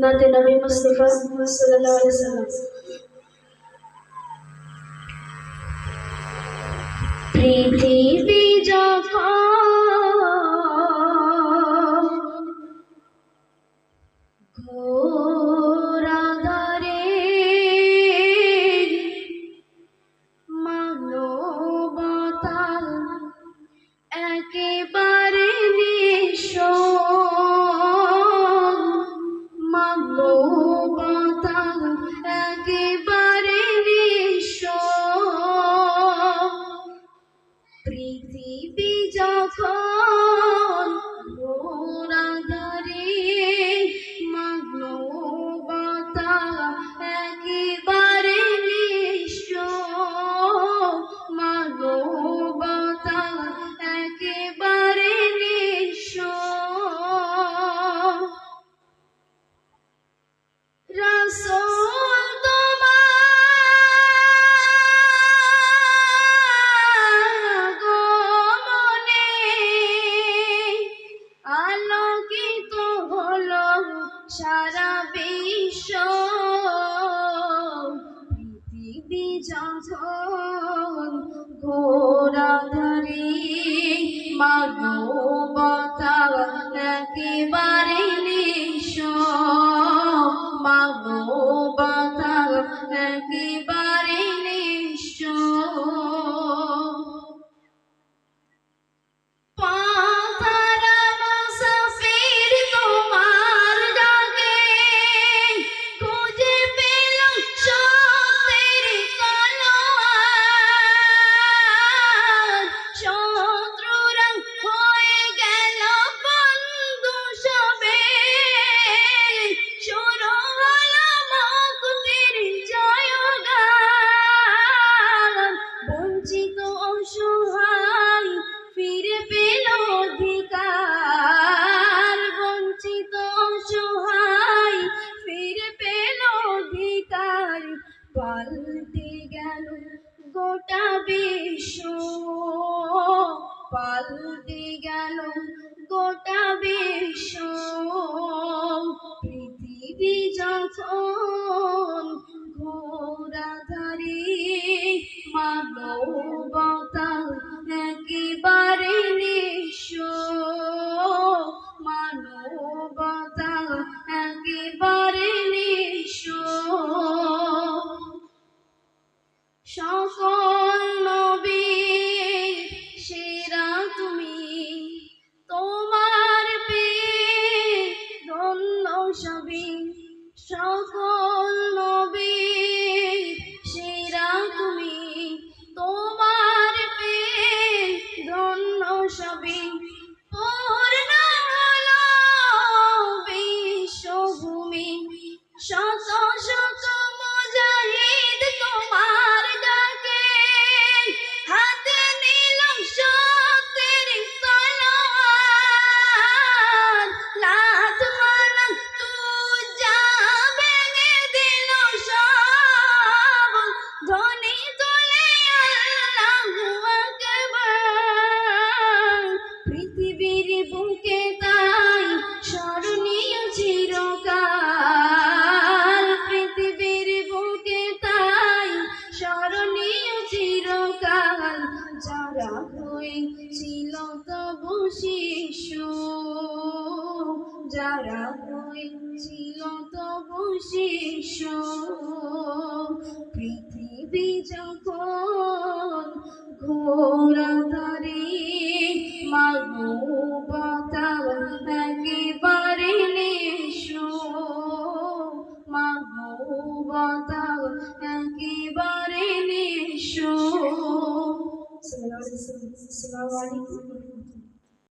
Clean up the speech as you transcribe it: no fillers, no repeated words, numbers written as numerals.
নাতে নবী মুস্তাফা সাল্লাল্লাহু আলাইহি ওয়াসাল্লাম। পৃথিবী যখন ঘোর আঁধারে মানবতা একেবারে নিঃস্ব, মানবতা একেবারে নিঃস্ব। পৃথিবী যখন ঘোর আঁধারে মানবতা একেবারে নিঃস্ব, মানবতা একেবারে নিঃস্ব। রাসূল তোমার আগমনে আলোকিত হলো সারা বিশ্ব। পৃথিবী যখন ঘোর আঁধারে মানবতা একেবারে নিঃস্ব, মানবতা একেবারে নিঃস্ব। পথহারা মুসাফির তোমার ডাকে খুঁজে পেল সত্যের তলোয়ার। শত্রুরা হয়ে গেল বন্ধু সবে, শুরু হলো মুক্তির জয়গান। বঞ্চিত অসহায় ফিরে পেল অধিকার, বঞ্চিত অসহায় ফিরে পেল অধিকার। পাল্টে গেল গোটা বিশ্ব, পাল্টে গেল গোটা বিশ্ব। পৃথিবী যখন ঘোর আঁধারে মানবতা একেবারে নিঃস্ব, মানবতা একেবারে নিঃস্ব। সকল নবীর সেরা তুমি, তোমার পেয়ে ধন্য সবই। সকল নবীর সেরা তুমি, তোমার পেয়ে ধন্য সবই। পূর্ণ হলো বিশ্বভূমি, শত শত মুজাহিদ তোমার ডাকে হাতে নিল সত্যের তলোয়ার। লাত মানত তুজা ভেঙে দিল সব, ধ্বনি তোলে আল্লাহু আকবার। পৃথিবীর বুকে তাই স্মরণীয় চিরকাল, পৃথিবীর বুকে তাই স্মরণীয় চিরকাল। যারা হয়েছিল তবু শিশু, যারা হয়েছিল তবু শিশু। পৃথিবী যখন ঘোর আঁধারে মানবতা একেবারে নিঃস্ব, মানবতা একেবারে নিঃস্ব। আসসালামু আলাইকুম।